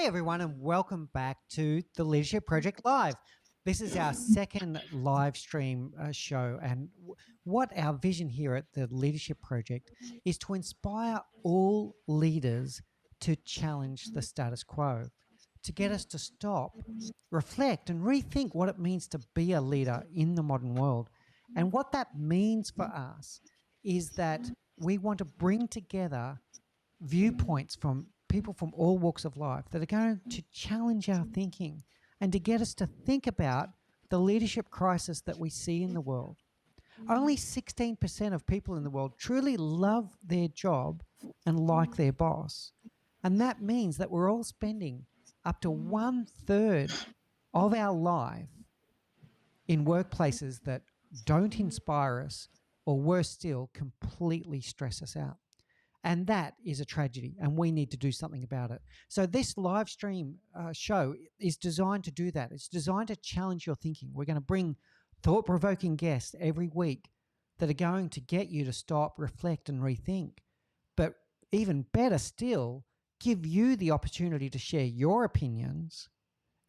everyone, and welcome back to the Leadership Project Live. This is our second live stream show, and what our vision here at the Leadership Project is to inspire all leaders to challenge the status quo, to get us to stop, reflect, and rethink what it means to be a leader in the modern world. And what that means for us is that we want to bring together viewpoints from people from all walks of life that are going to challenge our thinking and to get us to think about the leadership crisis that we see in the world. Only 16% of people in the world truly love their job and like their boss. And that means that we're all spending up to 1/3 of our life in workplaces that don't inspire us, or worse still, completely stress us out. And that is a tragedy, and we need to do something about it. So this live stream show is designed to do that. It's designed to challenge your thinking. We're going to bring thought-provoking guests every week that are going to get you to stop, reflect, and rethink. But even better still, give you the opportunity to share your opinions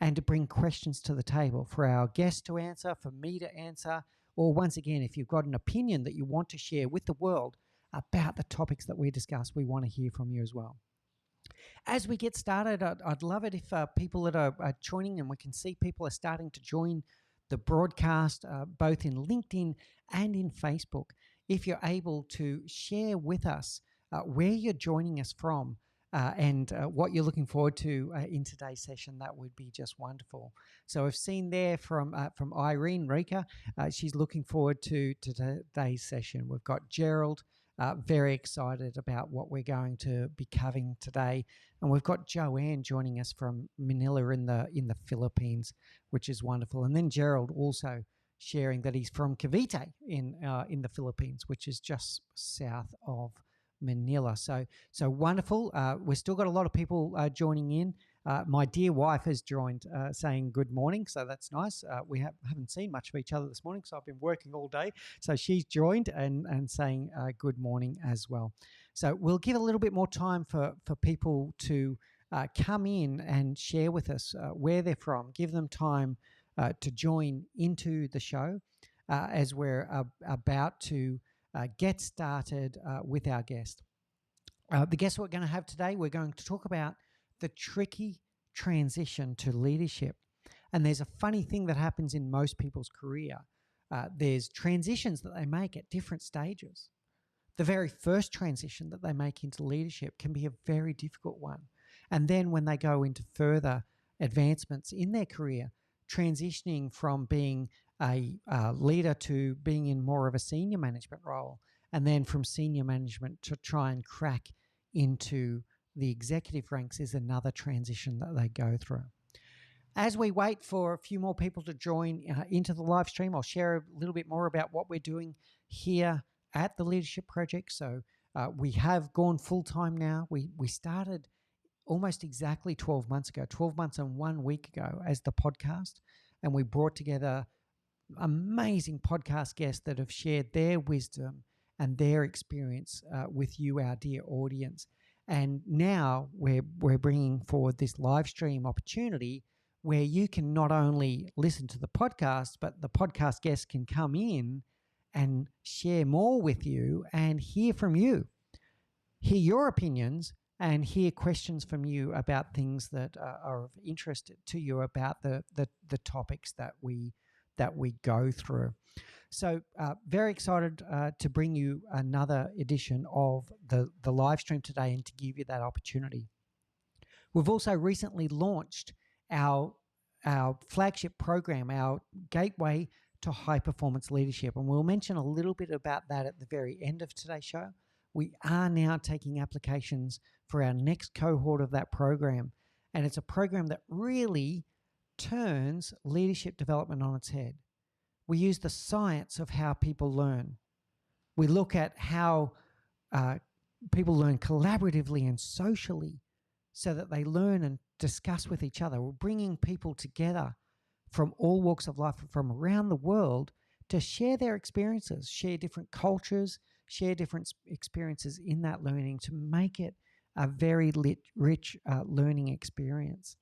and to bring questions to the table for our guests to answer, for me to answer, or once again, if you've got an opinion that you want to share with the world about the topics that we discuss, we want to hear from you as well. As we get started, I'd love it if people that are joining, and we can see people are starting to join the broadcast, both in LinkedIn and in Facebook, if you're able to share with us where you're joining us from and what you're looking forward to in today's session, that would be just wonderful. So I've seen there from Irene Rika, she's looking forward to today's session. We've got Gerald, very excited about what we're going to be covering today, and we've got Joanne joining us from Manila in the Philippines, which is wonderful. And then Gerald also sharing that he's from Cavite in the Philippines, which is just south of Manila. So wonderful. We've still got a lot of people joining in. My dear wife has joined saying good morning, so that's nice. We haven't seen much of each other this morning, so I've been working all day. So she's joined and saying good morning as well. So we'll give a little bit more time for people to come in and share with us where they're from. Give them time to join into the show as we're about to get started with our guest. The guest we're going to have today, we're going to talk about the tricky transition to leadership. And there's a funny thing that happens in most people's career. There's transitions that they make at different stages. The very first transition that they make into leadership can be a very difficult one. And then when they go into further advancements in their career, transitioning from being a leader to being in more of a senior management role, and then from senior management to try and crack into the executive ranks is another transition that they go through. As we wait for a few more people to join into the live stream, I'll share a little bit more about what we're doing here at the Leadership Project. So we have gone full-time now. We started almost exactly 12 months ago, 12 months and 1 week ago as the podcast, and we brought together amazing podcast guests that have shared their wisdom and their experience with you, our dear audience. And now we're bringing forward this live stream opportunity where you can not only listen to the podcast, but the podcast guests can come in and share more with you and hear from you, hear your opinions, and hear questions from you about things that are of interest to you about the topics that we go through. So very excited to bring you another edition of the live stream today and to give you that opportunity. We've also recently launched our flagship program, our Gateway to High Performance Leadership, and we'll mention a little bit about that at the very end of today's show. We are now taking applications for our next cohort of that program, and it's a program that really turns leadership development on its head. We use the science of how people learn. We look at how people learn collaboratively and socially so that they learn and discuss with each other. We're bringing people together from all walks of life, from around the world, to share their experiences, share different cultures, share different experiences in that learning to make it a very rich learning experience.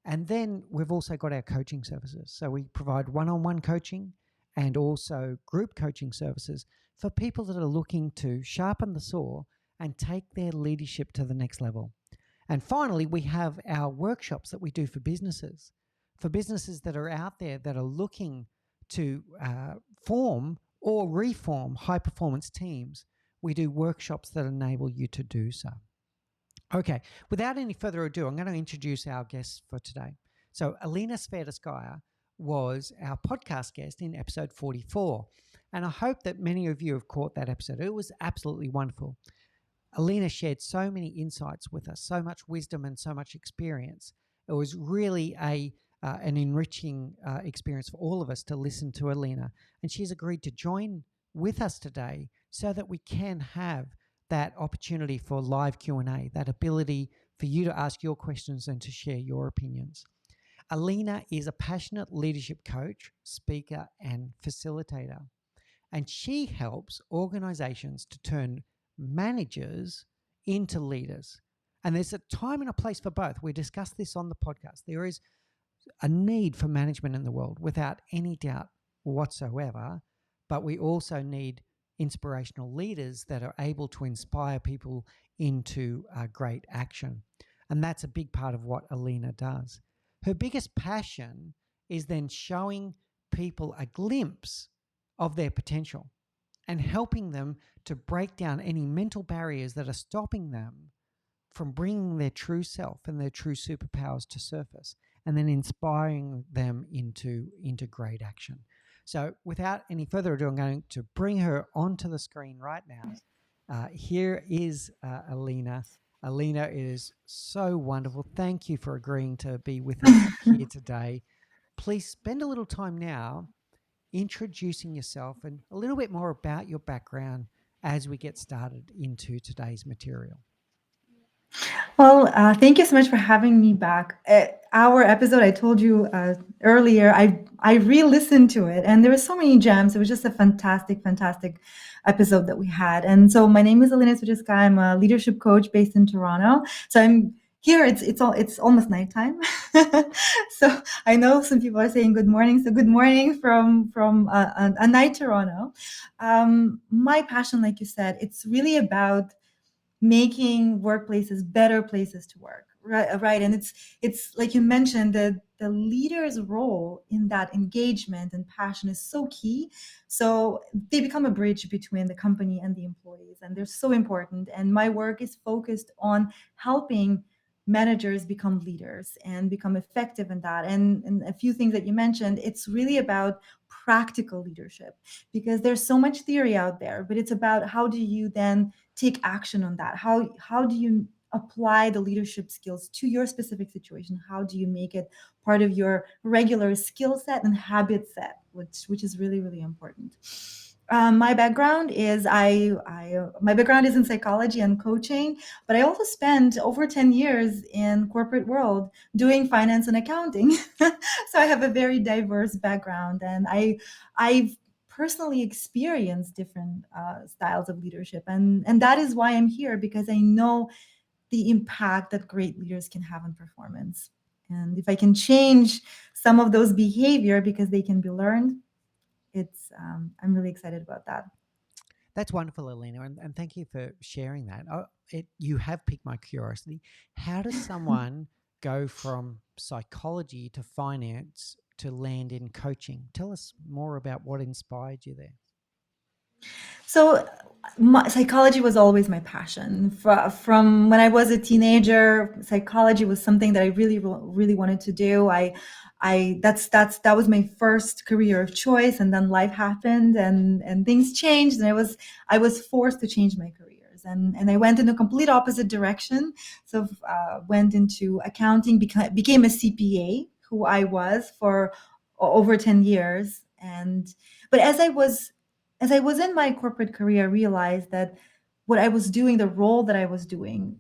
And then we've also got our coaching services. So we provide one-on-one coaching and also group coaching services for people that are looking to sharpen the saw and take their leadership to the next level. And finally, we have our workshops that we do for businesses that are out there that are looking to form or reform high-performance teams. We do workshops that enable you to do so. Okay, without any further ado, I'm going to introduce our guests for today. So Alena Sviderskaia was our podcast guest in episode 44. And I hope that many of you have caught that episode. It was absolutely wonderful. Alena shared so many insights with us, so much wisdom and so much experience. It was really an enriching experience for all of us to listen to Alena. And she's agreed to join with us today so that we can have that opportunity for live Q&A, that ability for you to ask your questions and to share your opinions. Alena is a passionate leadership coach, speaker, and facilitator. And she helps organizations to turn managers into leaders. And there's a time and a place for both. We discussed this on the podcast. There is a need for management in the world without any doubt whatsoever, but we also need inspirational leaders that are able to inspire people into great action. And that's a big part of what Alena does. Her biggest passion is then showing people a glimpse of their potential and helping them to break down any mental barriers that are stopping them from bringing their true self and their true superpowers to surface, and then inspiring them into great action. So without any further ado, I'm going to bring her onto the screen right now. Here is Alena. Alena, it is so wonderful. Thank you for agreeing to be with us here today. Please spend a little time now introducing yourself and a little bit more about your background as we get started into today's material. Well, thank you so much for having me back. Our episode, I told you earlier, I re-listened to it, and there were so many gems. It was just a fantastic episode that we had. And so, my name is Alena Sviderskaia. I'm a leadership coach based in Toronto. So I'm here. It's almost nighttime. So I know some people are saying good morning. So good morning from a night Toronto. My passion, like you said, it's really about making workplaces better places to work, right? And it's like you mentioned, the leader's role in that engagement and passion is so key. So they become a bridge between the company and the employees, and they're so important. And my work is focused on helping managers become leaders and become effective in that. And a few things that you mentioned, it's really about practical leadership, because there's so much theory out there, but it's about how do you then take action on that? How do you apply the leadership skills to your specific situation? How do you make it part of your regular skill set and habit set, which is really, really important. My background is my background is in psychology and coaching, but I also spent over 10 years in corporate world doing finance and accounting. So I have a very diverse background, and I've personally experienced different styles of leadership, and that is why I'm here, because I know the impact that great leaders can have on performance. And if I can change some of those behavior because they can be learned, I'm really excited about that. That's wonderful, Alena, and thank you for sharing that. You have piqued my curiosity. How does someone go from psychology to finance to land in coaching? Tell us more about what inspired you there. So psychology was always my passion. From when I was a teenager, psychology was something that I really wanted to do. That was my first career of choice, and then life happened and things changed, and I was forced to change my careers, and I went in a complete opposite direction. So went into accounting, became a CPA, who I was for over 10 years. But as I was in my corporate career, I realized that what I was doing, the role that I was doing,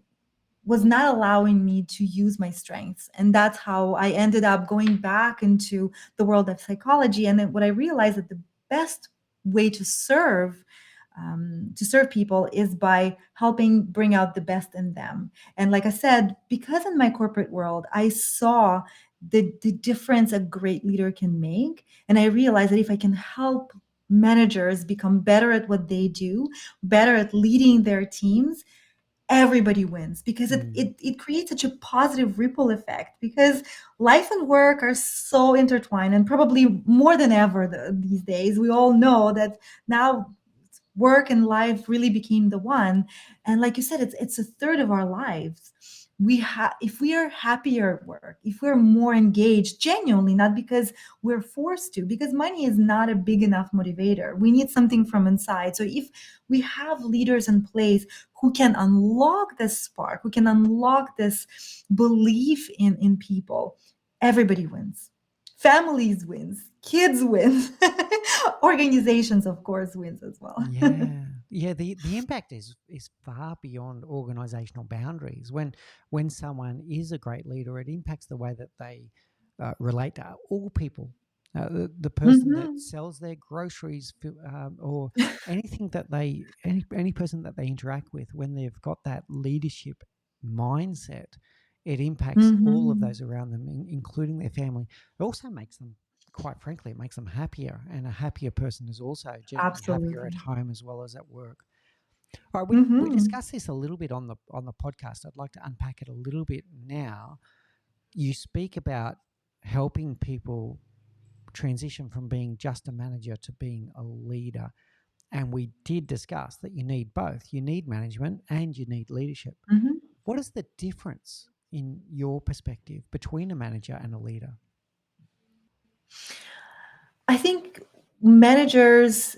was not allowing me to use my strengths. And that's how I ended up going back into the world of psychology. And then what I realized that the best way to serve to serve people is by helping bring out the best in them. And like I said, because in my corporate world, I saw the difference a great leader can make. And I realized that if I can help managers become better at what they do, better at leading their teams, everybody wins, because Mm. it creates such a positive ripple effect, because life and work are so intertwined, and probably more than ever these days we all know that now work and life really became the one. And like you said, it's a third of our lives. If we are happier at work, if we're more engaged genuinely, not because we're forced to, because money is not a big enough motivator, we need something from inside. So if we have leaders in place who can unlock this spark, who can unlock this belief in people, everybody wins. Families wins, kids wins, organizations of course wins as well. Yeah, yeah. The impact is far beyond organizational boundaries. When someone is a great leader, it impacts the way that they relate to all people. The person that Mhm. sells their groceries, or anything that any person that they interact with, when they've got that leadership mindset, it impacts all of Mhm. those around them, including their family. It also makes them, quite frankly, it makes them happier. And a happier person is also generally happier at Absolutely. home as well as at work. All right, we Mhm. discussed this a little bit on the podcast. I'd like to unpack it a little bit now. You speak about helping people transition from being just a manager to being a leader. And we did discuss that you need both. You need management and you need leadership. Mhm. What is the difference in your perspective between a manager and a leader? I think managers,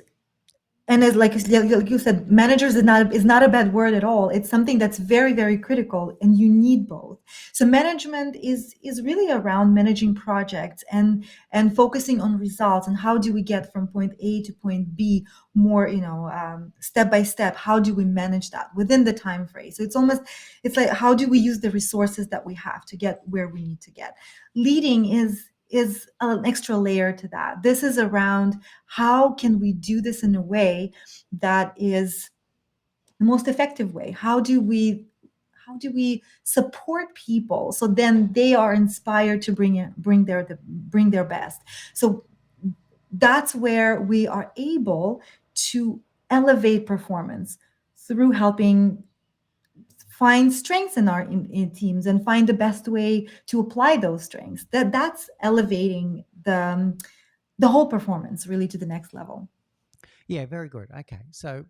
and as like you said, managers is not a bad word at all. It's something that's very, very critical, and you need both. So management is really around managing projects and focusing on results, and how do we get from point A to point B more, step by step. How do we manage that within the time frame? So it's like, how do we use the resources that we have to get where we need to get. Leading is an extra layer to that. This is around, how can we do this in a way that is the most effective way? How do we support people so then they are inspired to bring their best? So that's where we are able to elevate performance through helping find strengths in teams and find the best way to apply those strengths. That's elevating the whole performance really to the next level. Yeah, very good. Okay. So,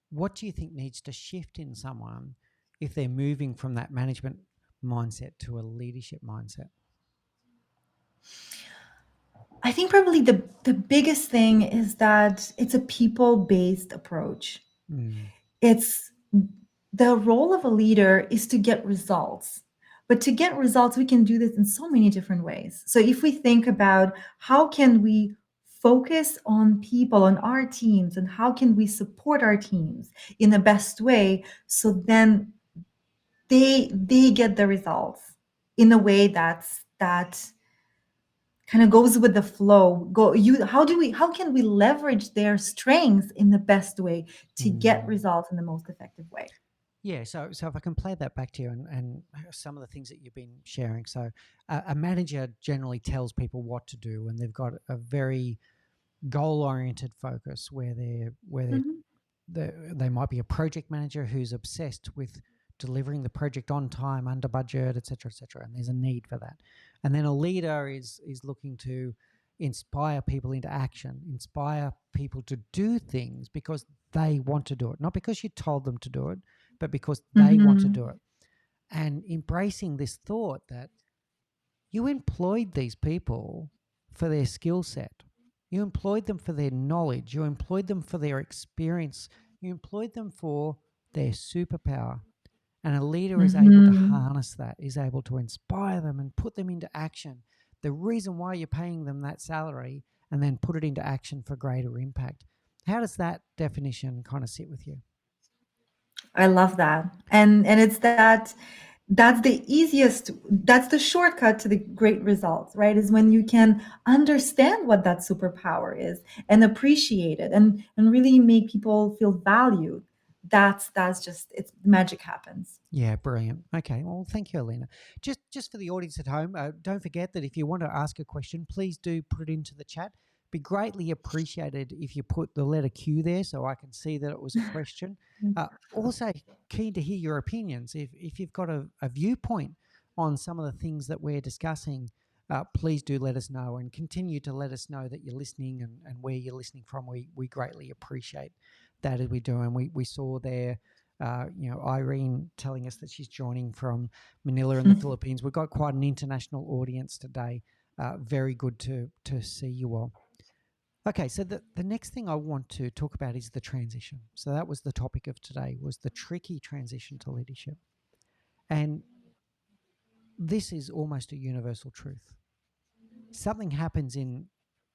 what do you think needs to shift in someone if they're moving from that management mindset to a leadership mindset? I think probably the biggest thing is that it's a people-based approach. Mm, It's the role of a leader is to get results. But to get results, we can do this in so many different ways. So if we think about, how can we focus on people, on our teams, and how can we support our teams in the best way, so then they get the results in a way that kind of goes with the flow. How can we leverage their strengths in the best way to get mm. results in the most effective way? Yeah, so if I can play that back to you, and some of the things that you've been sharing. So, a manager generally tells people what to do, and they've got a very goal oriented focus where Mhm. they might be a project manager who's obsessed with delivering the project on time, under budget, et cetera, and there's a need for that. And then a leader is looking to inspire people into action, inspire people to do things because they want to do it, not because you told them to do it, but because they want to do Mhm. it. And embracing this thought that you employed these people for their skill set. You employed them for their knowledge. You employed them for their experience. You employed them for their superpower. And a leader is able to Mhm. harness that, is able to inspire them and put them into action. The reason why you're paying them that salary, and then put it into action for greater impact. How does that definition kind of sit with you? I love that. And it's that's the easiest, that's the shortcut to the great results, right? Is when you can understand what that superpower is and appreciate it, and really make people feel valued. That's just, it's magic happens. Yeah, brilliant. Okay, well, thank you, Alena. Just for the audience at home, don't forget that if you want to ask a question, please do put it into the chat. Be greatly appreciated if you put the letter Q there, so I can see that it was a question. Also, keen to hear your opinions. If you've got a viewpoint on some of the things that we're discussing, please do let us know, and continue to let us know that you're listening, and where you're listening from. We greatly appreciate that as we do. And we saw there, Irene telling us that she's joining from Manila in the Philippines. We've got quite an international audience today. Very good to see you all. Okay, so the next thing I want to talk about is the transition. So that was the topic of today, was the tricky transition to leadership. And this is almost a universal truth. Something happens in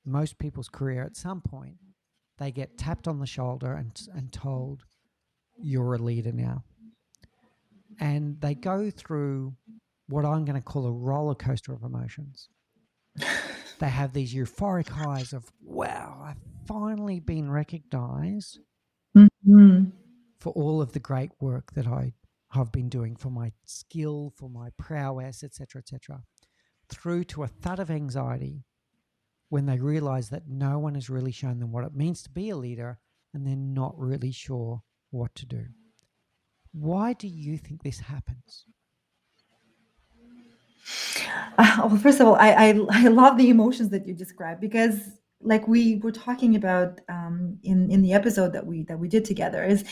most people's career at some point. They get tapped on the shoulder and told, you're a leader now. And they go through what I'm going to call a roller coaster of emotions. They have these euphoric highs of, wow, I've finally been recognized Mhm. for all of the great work that I have been doing, for my skill, for my prowess, etc., etc., through to a thud of anxiety when they realize that no one has really shown them what it means to be a leader, and they're not really sure what to do. Why do you think this happens? Well, first of all, I love the emotions that you described, because like we were talking about in the episode that we did together, is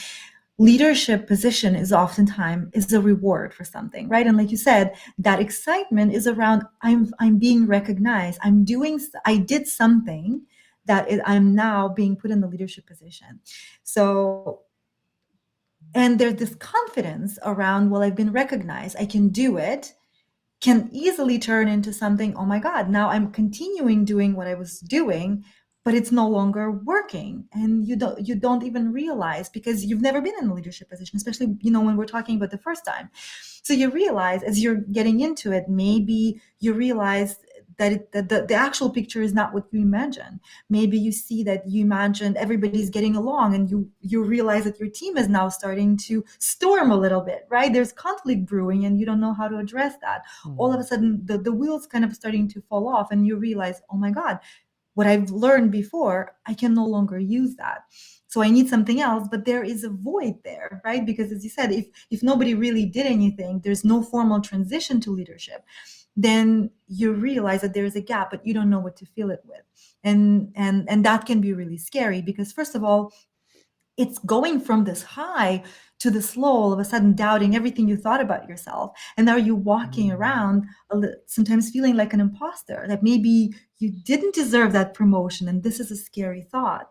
leadership position is oftentimes is a reward for something, right? And like you said, that excitement is around, I'm being recognized, I did something that I'm now being put in the leadership position. So, and there's this confidence around, well, I've been recognized, I can do it, can easily turn into something, oh my God, now I'm continuing doing what I was doing, but it's no longer working. And you don't even realize, because you've never been in a leadership position, especially, when we're talking about the first time. So you realize as you're getting into it, maybe you realize that, that the actual picture is not what you imagine. Maybe you see that you imagine everybody's getting along, and you realize that your team is now starting to storm a little bit, right? There's conflict brewing, and you don't know how to address that. All of a sudden, the wheels kind of starting to fall off, and you realize, oh my God, what I've learned before, I can no longer use that. So I need something else, but there is a void there, right? Because as you said, if nobody really did anything, there's no formal transition to leadership, then you realize that there is a gap, but you don't know what to fill it with. And that can be really scary, because first of all, it's going from this high to this low, all of a sudden doubting everything you thought about yourself. And now you're walking around sometimes feeling like an imposter, that maybe you didn't deserve that promotion. And this is a scary thought,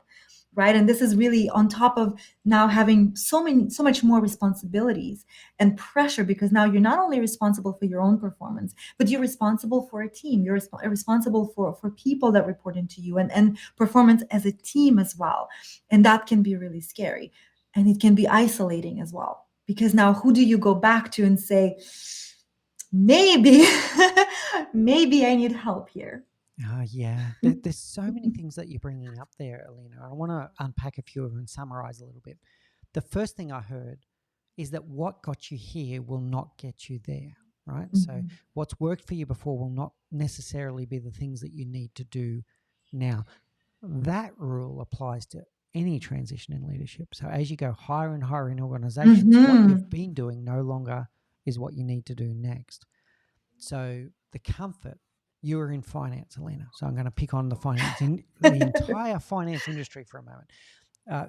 right? And this is really on top of now having so much more responsibilities and pressure, because now you're not only responsible for your own performance, but you're responsible for a team. You're responsible for people that report into you, and performance as a team as well. And that can be really scary. And it can be isolating as well, because now who do you go back to and say, maybe, maybe I need help here? Yeah. There's so many things that you're bringing up there, Alina. I want to unpack a few of them and summarize a little bit. The first thing I heard is that what got you here will not get you there, right? So Mhm. what's worked for you before will not necessarily be the things that you need to do now. That rule applies to any transition in leadership. So as you go higher and higher in organizations, what you've Mhm. been doing no longer is what you need to do next. So the comfort, you were in finance, Alena. So I'm going to pick on the entire finance industry for a moment.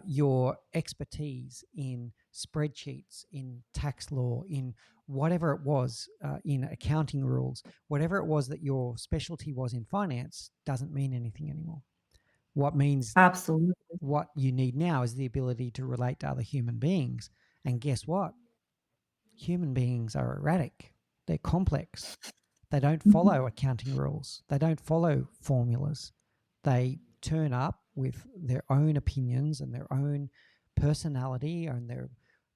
Your expertise in spreadsheets, in tax law, in whatever it was, in accounting rules, whatever it was that your specialty was in finance, doesn't mean anything anymore. What means Absolutely. what you need now is the ability to relate to other human beings. And guess what? Human beings are erratic. They're complex. They don't Mhm. follow accounting rules. They don't follow formulas. They turn up with their own opinions and their own personality and their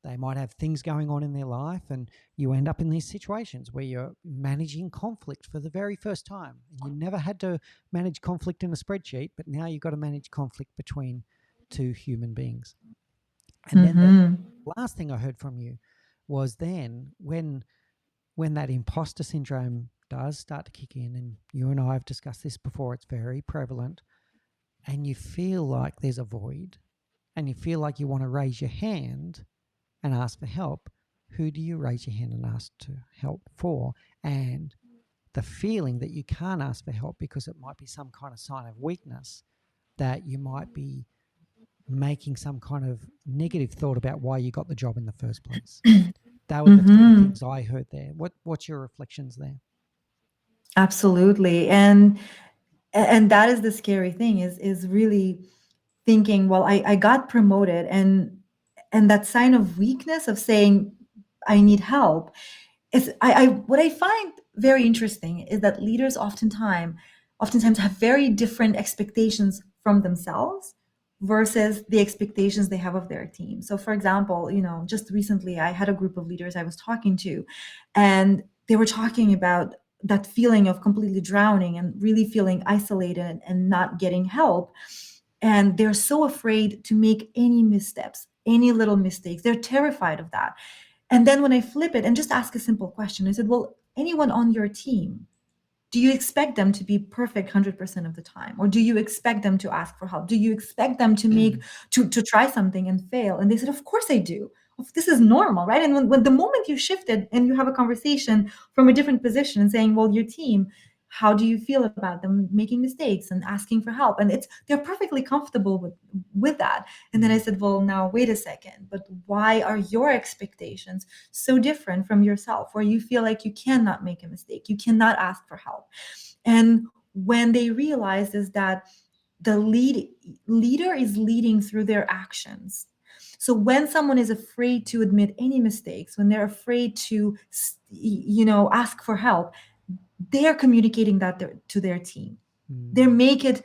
They might have things going on in their life, and you end up in these situations where you're managing conflict for the very first time. And you never had to manage conflict in a spreadsheet, but now you've got to manage conflict between two human beings. And then the Mm-hmm. last thing I heard from you was then when that imposter syndrome does start to kick in, and you and I have discussed this before, it's very prevalent, and you feel like there's a void, and you feel like you want to raise your hand and ask for help, who do you raise your hand and ask to help for? And the feeling that you can't ask for help because it might be some kind of sign of weakness, that you might be making some kind of negative thought about why you got the job in the first place. That were the three Mm-hmm. things I heard there. What's your reflections there? Absolutely. And that is the scary thing, is really thinking, well, I got promoted, and that sign of weakness of saying I need help is, I what I find very interesting is that leaders oftentimes have very different expectations from themselves versus the expectations they have of their team. So for example, just recently I had a group of leaders I was talking to, and they were talking about that feeling of completely drowning and really feeling isolated and not getting help. And they're so afraid to make any missteps, any little mistakes. They're terrified of that. And then when I flip it and just ask a simple question, I said, well, anyone on your team, do you expect them to be perfect 100% of the time? Or do you expect them to ask for help? Do you expect them to to try something and fail? And they said, of course I do. This is normal, right? And when the moment you shifted and you have a conversation from a different position and saying, well, your team, how do you feel about them making mistakes and asking for help? And they're perfectly comfortable with that. And then I said, well, now wait a second, but why are your expectations so different from yourself, where you feel like you cannot make a mistake, you cannot ask for help? And when they realize is that the leader is leading through their actions. So when someone is afraid to admit any mistakes, when they're afraid to ask for help, they're communicating that to their team. They Mm. make it,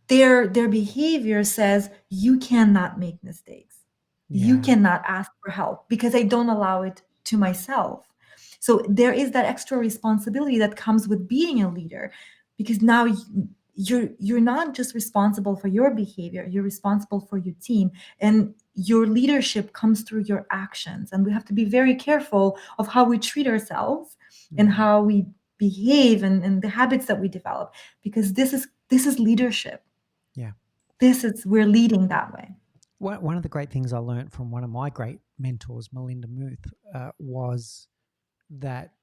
their behavior says, you cannot make mistakes, you Yeah. cannot ask for help because I don't allow it to myself. So there is that extra responsibility that comes with being a leader, because now you're not just responsible for your behavior, you're responsible for your team, and your leadership comes through your actions. And we have to be very careful of how we treat ourselves and Mm. how we behave, and the habits that we develop, because this is leadership. Yeah. We're leading that way. One of the great things I learned from one of my great mentors, Melinda Muth, was that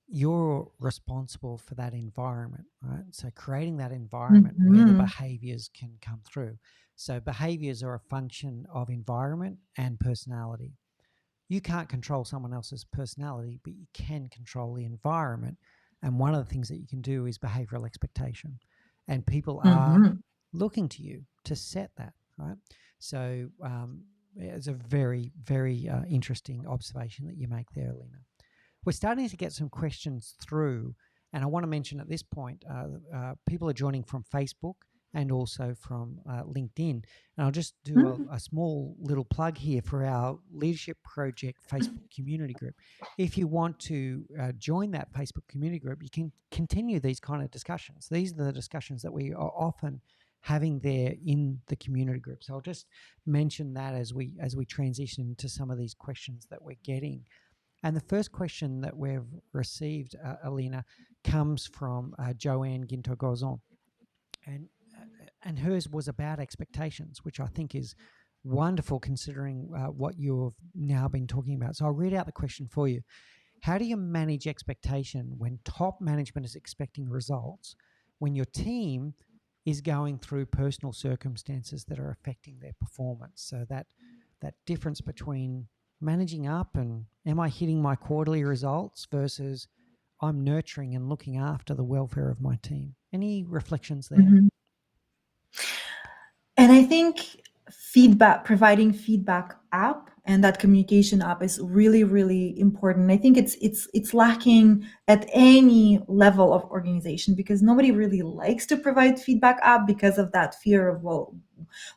you're responsible for that environment, right? So creating that environment where the Mhm. behaviors can come through. So behaviors are a function of environment and personality. You can't control someone else's personality, but you can control the environment. And one of the things that you can do is behavioral expectation. And people are Mhm. looking to you to set that, right? So it's a very, very interesting observation that you make there, Alena. We're starting to get some questions through, and I want to mention at this point, people are joining from Facebook and also from LinkedIn. And I'll just do Mhm. a small little plug here for our Leadership Project Facebook community group. If you want to join that Facebook community group, you can continue these kind of discussions. These are the discussions that we are often having there in the community group. So I'll just mention that as we transition to some of these questions that we're getting. And the first question that we've received, Alena, comes from Joanne Ginto Gozon, and and hers was about expectations, which I think is wonderful considering what you've now been talking about. So I'll read out the question for you. How do you manage expectation when top management is expecting results, when your team is going through personal circumstances that are affecting their performance? So that difference between managing up and am I hitting my quarterly results versus I'm nurturing and looking after the welfare of my team. Any reflections there? Mhm. And I think providing feedback up and that communication up is really, really important. I think it's lacking at any level of organization, because nobody really likes to provide feedback up because of that fear of, well,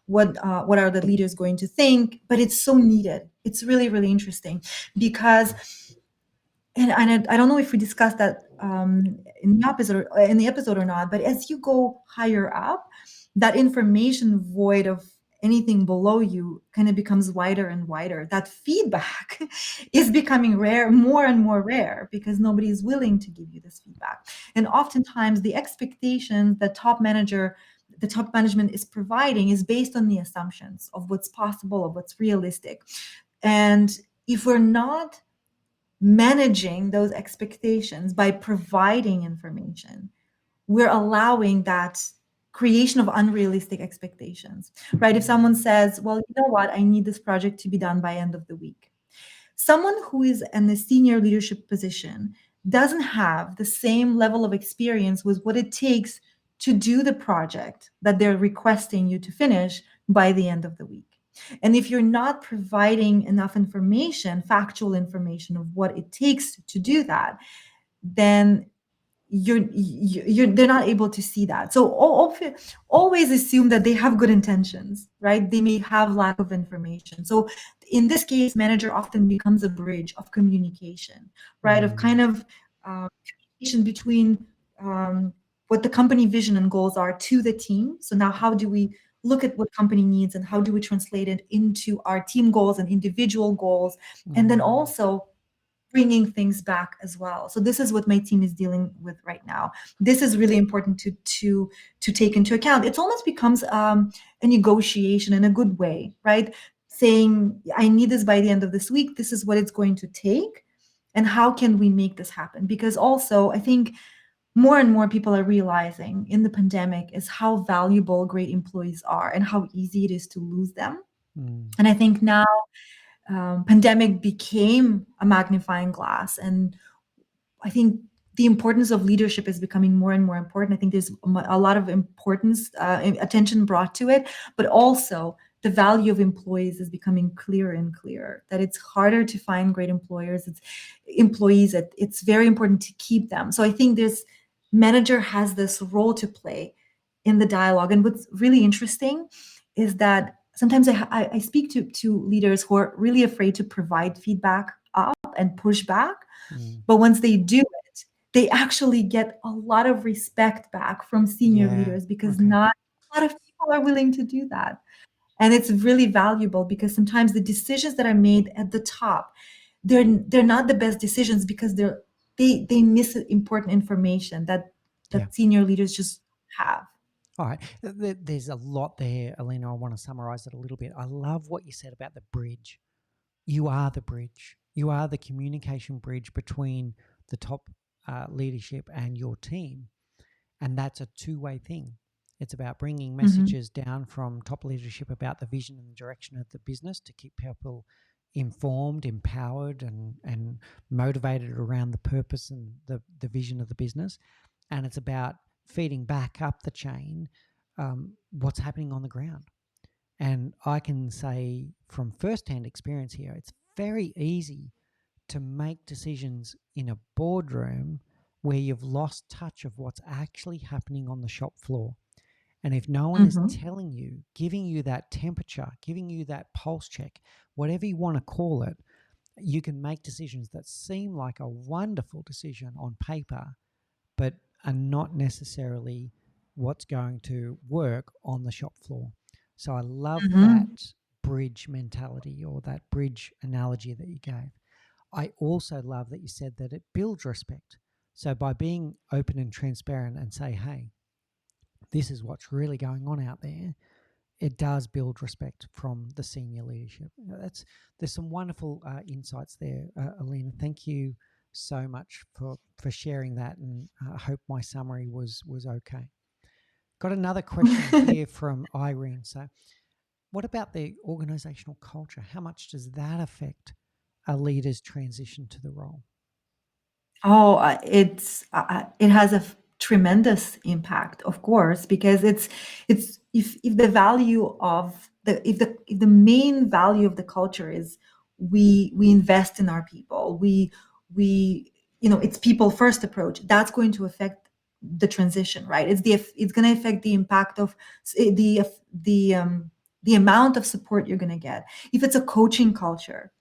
what are the leaders going to think? But it's so needed. It's really, really interesting, because and I don't know if we discussed that in the episode or not, but as you go higher up, that information void of anything below you kind of becomes wider and wider. That feedback is becoming rare, more and more rare, because nobody is willing to give you this feedback. And oftentimes the expectations that the top management is providing is based on the assumptions of what's possible, of what's realistic. And if we're not managing those expectations by providing information, we're allowing that creation of unrealistic expectations, right? If someone says, well, you know what, I need this project to be done by end of the week. Someone who is in a senior leadership position doesn't have the same level of experience with what it takes to do the project that they're requesting you to finish by the end of the week. And if you're not providing enough information, factual information of what it takes to do that, then they're not able to see that. So always assume that they have good intentions, right? They may have lack of information. So in this case, manager often becomes a bridge of communication, right? Of kind of communication between what the company vision and goals are to the team. So now how do we look at what company needs, and how do we translate it into our team goals and individual goals? And then also bringing things back as well. So this is what my team is dealing with right now. This is really important to take into account. It almost becomes a negotiation in a good way, right? Saying, I need this by the end of this week. This is what it's going to take, and how can we make this happen? Because also, I think more and more people are realizing in the pandemic is how valuable great employees are and how easy it is to lose them. And I think now pandemic became a magnifying glass, and I think the importance of leadership is becoming more and more important. I think there's a lot of importance, attention brought to it, but also the value of employees is becoming clearer and clearer, that it's harder to find great employees. It's very important to keep them. So I think this manager has this role to play in the dialogue. And what's really interesting is that sometimes I speak to leaders who are really afraid to provide feedback up and push back. But once they do it, they actually get a lot of respect back from senior leaders, because not a lot of people are willing to do that. And it's really valuable, because sometimes the decisions that are made at the top, they're not the best decisions, because they miss important information that senior leaders just have. All right. There's a lot there, Alena. I want to summarize it a little bit. I love what you said about the bridge. You are the bridge. You are the communication bridge between the top leadership and your team. And that's a two-way thing. It's about bringing messages down from top leadership about the vision and the direction of the business to keep people informed, empowered, and motivated around the purpose and the vision of the business. And it's about feeding back up the chain what's happening on the ground. And I can say from firsthand experience here, it's very easy to make decisions in a boardroom where you've lost touch of what's actually happening on the shop floor. And if no one is telling you, giving you that temperature, giving you that pulse check, whatever you want to call it, you can make decisions that seem like a wonderful decision on paper, but are not necessarily what's going to work on the shop floor. So I love that bridge mentality, or that bridge analogy that you gave. I also love that you said that it builds respect. So by being open and transparent and say, hey, this is what's really going on out there, it does build respect from the senior leadership. There's some wonderful insights there, Alena. Thank you so much for sharing that, and I hope my summary was okay. Got another question here from Irene. So what about the organizational culture? How much does that affect a leader's transition to the role? Oh, it has a tremendous impact, of course, because it's if the value of if the main value of the culture is we invest in our people, we it's people first approach, that's going to affect the transition, right? It's going to affect the impact of the the amount of support you're going to get. If it's a coaching culture,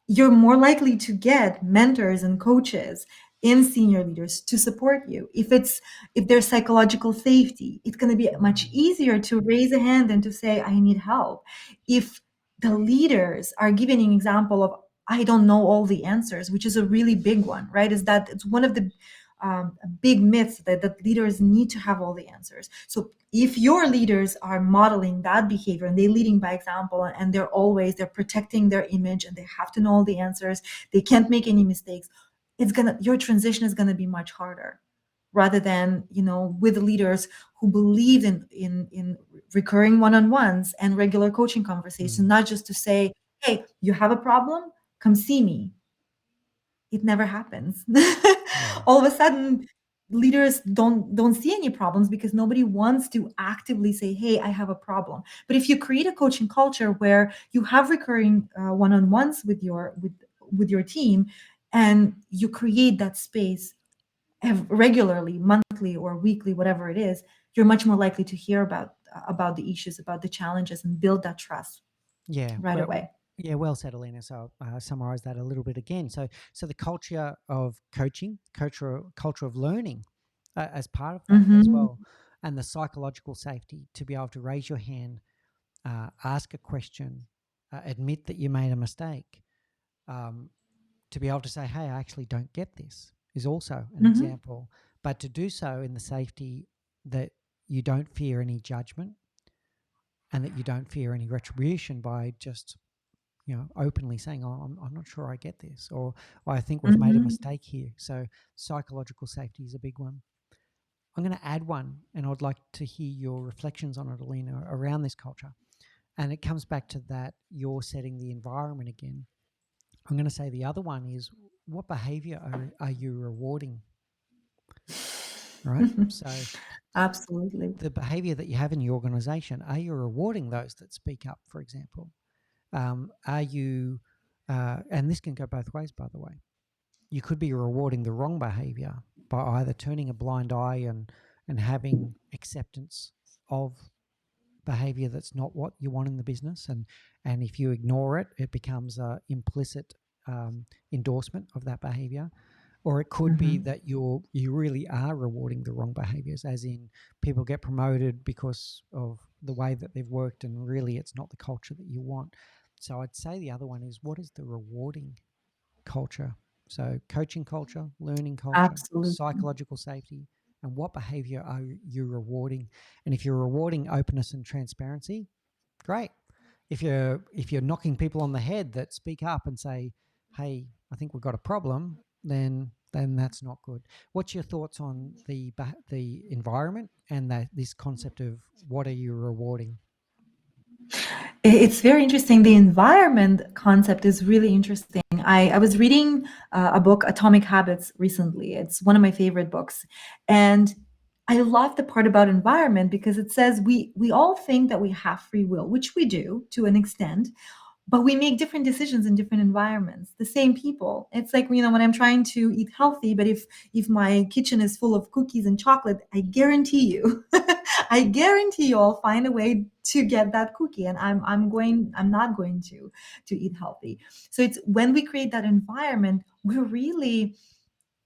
you're more likely to get mentors and coaches in senior leaders to support you. If there's psychological safety, it's going to be much Mm. easier to raise a hand and to say I need help. If the leaders are giving an example of I don't know all the answers, which is a really big one, right? Is that it's one of the big myths that leaders need to have all the answers. So if your leaders are modeling that behavior and they're leading by example, and they're protecting their image and they have to know all the answers, they can't make any mistakes, your transition is gonna be much harder, rather than with leaders who believe in recurring one-on-ones and regular coaching conversations, Mm. not just to say, hey, you have a problem, come see me. It never happens. Yeah. All of a sudden, leaders don't see any problems because nobody wants to actively say, hey, I have a problem. But if you create a coaching culture where you have recurring one-on-ones with your team, and you create that space regularly, monthly or weekly, whatever it is, you're much more likely to hear about the issues, about the challenges, and build that trust Yeah, right well, away. yeah, well said, Alena. So summarize that a little bit again. So the culture of coaching, culture of learning, as part of that as Hmm. well, and the psychological safety to be able to raise your hand, ask a question, admit that you made a mistake, um, to be able to say, "Hey, I actually don't get this," is also an Hmm. example. But to do so in the safety that you don't fear any judgment and that you don't fear any retribution by just openly saying, "Oh, I'm not sure I get this," or "I think we've made a Hmm. mistake here." So psychological safety is a big one. I'm going to add one, and I'd like to hear your reflections on it, Alena, around this culture. And it comes back to that you're setting the environment again. I'm going to say the other one is, what behavior are you rewarding? Right. So Absolutely. the behavior that you have in your organization, are you rewarding those that speak up, for example? Are you, and this can go both ways, by the way. You could be rewarding the wrong behavior by either turning a blind eye and having acceptance of behavior that's not what you want in the business, and if you ignore it, it becomes a implicit endorsement of that behavior. Or it could be Mhm. that you really are rewarding the wrong behaviors, as in people get promoted because of the way that they've worked, and really it's not the culture that you want. So I'd say the other one is, what is the rewarding culture? So coaching culture, learning culture, Absolutely. psychological safety, and what behavior are you rewarding? And if you're rewarding openness and transparency, great. If you're knocking people on the head that speak up and say, "Hey, I think we've got a problem," then that's not good. What's your thoughts on the environment and that this concept of what are you rewarding? It's very interesting. The environment concept is really interesting. I was reading a book, Atomic Habits, recently. It's one of my favorite books. And I love the part about environment because it says we all think that we have free will, which we do to an extent, but we make different decisions in different environments. The same people, it's like, when I'm trying to eat healthy, but if my kitchen is full of cookies and chocolate, I guarantee you I guarantee you I'll find a way to get that cookie, and I'm not going to eat healthy. So it's when we create that environment, we're really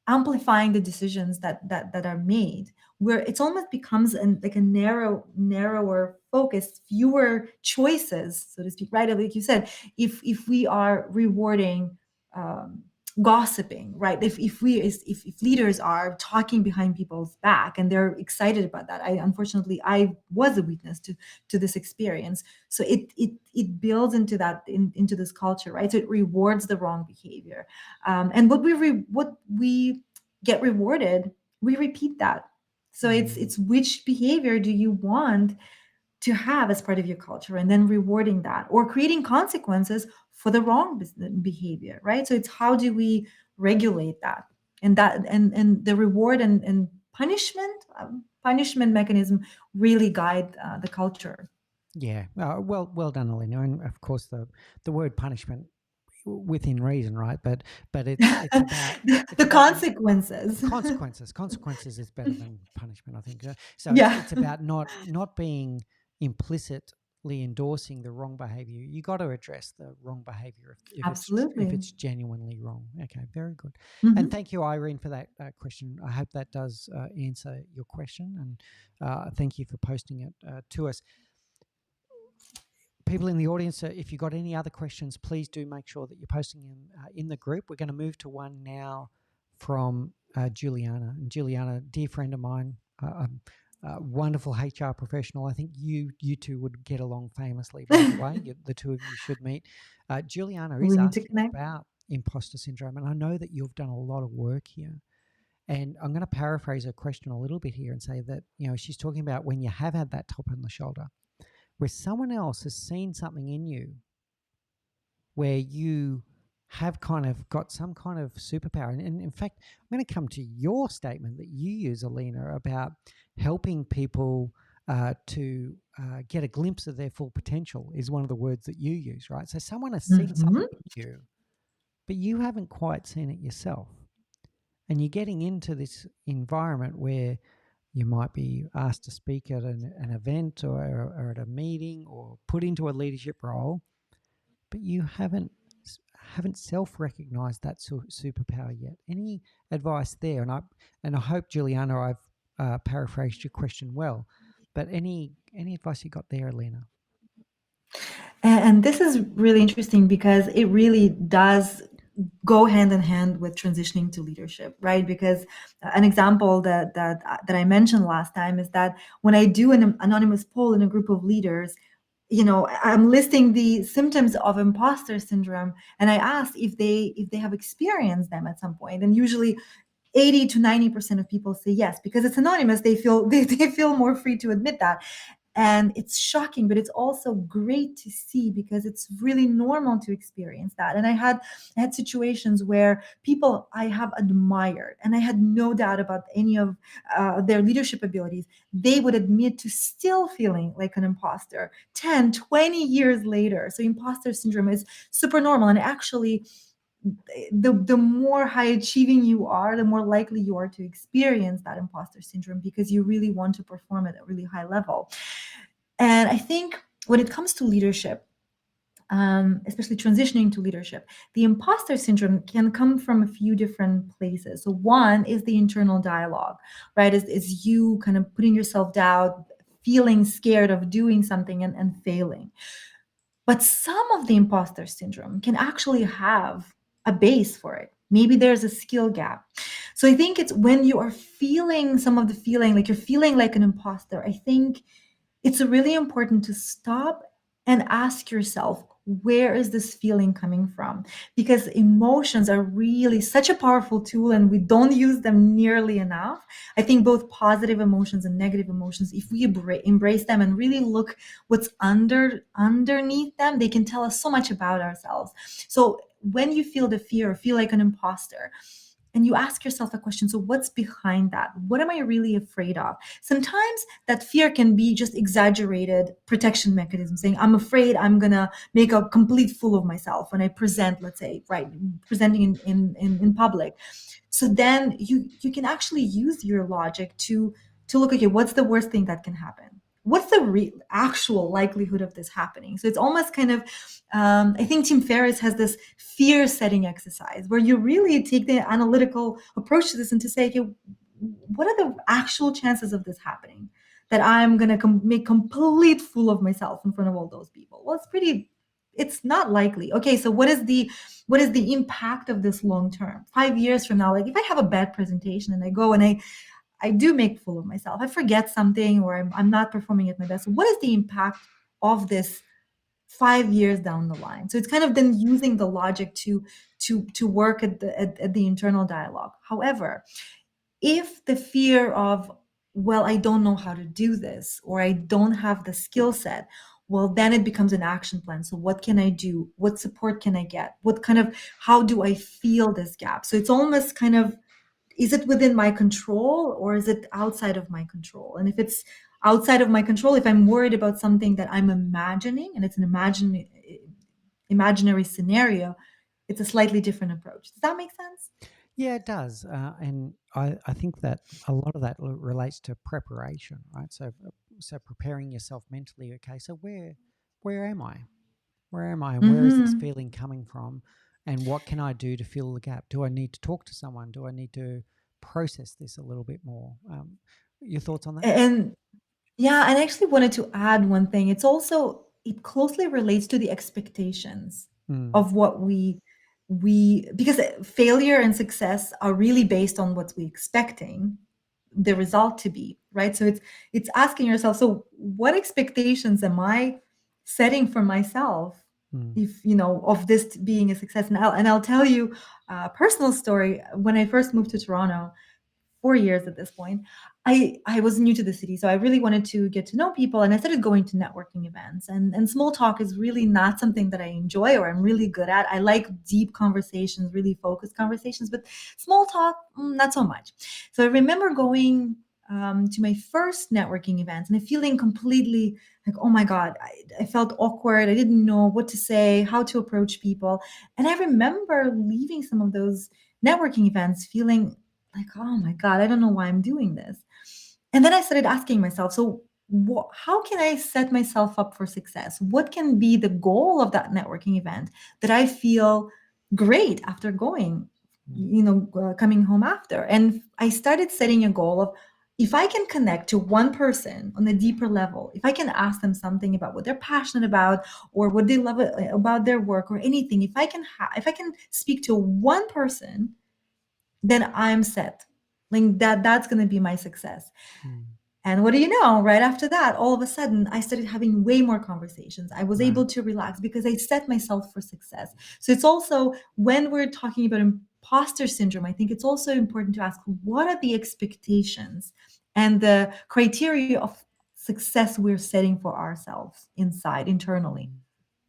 amplifying the decisions that are made, where it's almost becomes like a narrower focus, fewer choices, so to speak, right? Like you said, if we are rewarding um, gossiping, right? If leaders are talking behind people's back and they're excited about that, I was a witness to this experience. So it builds into into this culture, right? So it rewards the wrong behavior, and what we get rewarded, we repeat that. So Mm, it's which behavior do you want to have as part of your culture, and then rewarding that, or creating consequences for the wrong behavior, right? So it's how do we regulate that, and the reward and punishment mechanism really guide the culture. yeah. Well done, Elena. And of course, the word punishment. within reason, right? But it's about The consequences. consequences is better than punishment, I think. So Yeah, it's about not being implicitly endorsing the wrong behavior. You got to address the wrong behavior if absolutely. it's genuinely wrong. Okay, very good. And Mhm. thank you, Irene, for that question. I hope that does answer your question, and thank you for posting it to us. People in the audience, if you've got any other questions, please do make sure that you're posting them in the group. We're going to move to one now from Juliana. And Juliana, dear friend of mine, wonderful HR professional. I think you two would get along famously, by the way. The two of you should meet. Juliana is We need to asking connect. about imposter syndrome, and I know that you've done a lot of work here. And I'm going to paraphrase her question a little bit here and say that, she's talking about when you have had that tap on the shoulder, where someone else has seen something in you where you have kind of got some kind of superpower. And in fact, I'm going to come to your statement that you use, Alena, about helping people to get a glimpse of their full potential is one of the words that you use, right? So someone has seen Mhm. something in you, but you haven't quite seen it yourself. And you're getting into this environment where you might be asked to speak at an event or at a meeting or put into a leadership role, but you haven't self-recognized that superpower yet. Any advice there? And I hope, Juliana, I've paraphrased your question well. But any advice you got there, Alena? And this is really interesting because it really does go hand in hand with transitioning to leadership, right? Because an example that I mentioned last time is that when I do an anonymous poll in a group of leaders, I'm listing the symptoms of imposter syndrome, and I asked if they have experienced them at some point, and usually 80 to 90% of people say yes. Because it's anonymous, they feel they feel more free to admit that. And it's shocking, but it's also great to see because it's really normal to experience that. And I had situations where people I have admired and I had no doubt about any of their leadership abilities, they would admit to still feeling like an imposter 10, 20 years later. So imposter syndrome is super normal. And actually, the more high achieving you are, the more likely you are to experience that imposter syndrome because you really want to perform at a really high level. And I think when it comes to leadership, especially transitioning to leadership, the imposter syndrome can come from a few different places. So one is the internal dialogue, right? Is you kind of putting yourself down, feeling scared of doing something and failing. But some of the imposter syndrome can actually have a base for it. Maybe there's a skill gap. So I think it's when you are feeling some of the feeling, like you're feeling like an imposter, I think it's really important to stop and ask yourself, where is this feeling coming from? Because emotions are really such a powerful tool and we don't use them nearly enough. I think both positive emotions and negative emotions, if we embrace them and really look what's underneath them, they can tell us so much about ourselves. So when you feel the fear, feel like an imposter, and you ask yourself a question, so what's behind that? What am I really afraid of? Sometimes that fear can be just exaggerated protection mechanism, saying I'm afraid I'm gonna make a complete fool of myself when I present, let's say, right, presenting in public. So then you can actually use your logic to look, okay, what's the worst thing that can happen? What's the actual likelihood of this happening? So it's almost kind of, I think Tim Ferriss has this fear setting exercise where you really take the analytical approach to this and to say, okay, what are the actual chances of this happening? That I'm going to make complete fool of myself in front of all those people. Well, it's not likely. Okay, so what is the impact of this long term? 5 years from now, like if I have a bad presentation and I go and I do make fool of myself, I forget something or I'm not performing at my best. What is the impact of this 5 years down the line? So it's kind of then using the logic to work at the internal dialogue. However, if the fear of, well, I don't know how to do this or I don't have the skill set, well, then it becomes an action plan. So what can I do? What support can I get? What kind of, how do I feel this gap? So it's almost kind of, is it within my control or is it outside of my control? And if it's outside of my control, if I'm worried about something that I'm imagining and it's an imaginary scenario, it's a slightly different approach. Does that make sense? Yeah, it does. And I think that a lot of that relates to preparation, right? So preparing yourself mentally. Okay, so where am I? Where am I? And where is this Mm-hmm. feeling coming from? And what can I do to fill the gap? Do I need to talk to someone? Do I need to process this a little bit more? Your thoughts on that? And yeah, and I actually wanted to add one thing. It's also, it closely relates to the expectations Mm, of what we because failure and success are really based on what we're expecting the result to be, right? So it's asking yourself, so what expectations am I setting for myself, mm, if of this being a success? And I'll tell you a personal story. When I first moved to Toronto, 4 years at this point, I was new to the city, so I really wanted to get to know people, and I started going to networking events. And small talk is really not something that I enjoy or I'm really good at. I like deep conversations, really focused conversations, but small talk, not so much. So I remember going to my first networking events and feeling completely like, oh my God, I felt awkward. I didn't know what to say, how to approach people. And I remember leaving some of those networking events feeling like, oh my God, I don't know why I'm doing this. And then I started asking myself, so how can I set myself up for success? What can be the goal of that networking event that I feel great after going, mm, coming home after? And I started setting a goal of, if I can connect to one person on a deeper level, if I can ask them something about what they're passionate about or what they love about their work or anything, if I can speak to one person, then I'm set. Like that's going to be my success. mm. And what do you know? Right after that, all of a sudden, I started having way more conversations. I was Right. able to relax because I set myself for success. So it's also, when we're talking about imposter syndrome, I think it's also important to ask, what are the expectations and the criteria of success we're setting for ourselves inside, internally? Mm.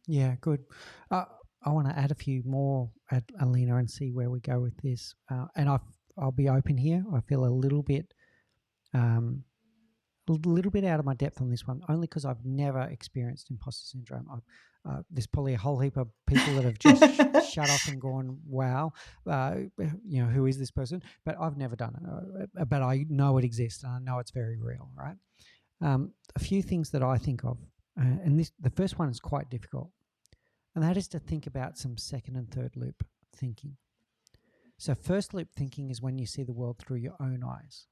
Yeah, good. Uh, I want to add a few more at Alena and see where we go with this. And I'll be open here. I feel um, a little bit out of my depth on this one, only because I've never experienced imposter syndrome. There's probably a whole heap of people that have just shut off and gone, "Wow, who is this person?" But I've never done it. But I know it exists, and I know it's very real. Right? A few things that I think of, and the first one is quite difficult, and that is to think about some second and third loop thinking. So, first loop thinking is when you see the world through your own eyes.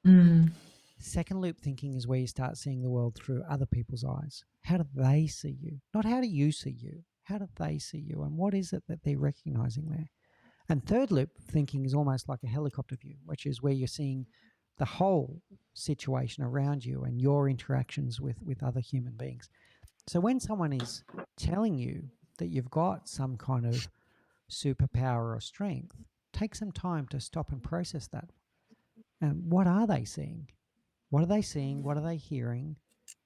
Mm, Second loop thinking is where you start seeing the world through other people's eyes. How do they see you? Not how do you see you? How do they see you? And what is it that they're recognizing there? And third loop thinking is almost like a helicopter view, which is where you're seeing the whole situation around you and your interactions with other human beings. So when someone is telling you that you've got some kind of superpower or strength, take some time to stop and process that. And what are they seeing? What are they seeing? What are they hearing?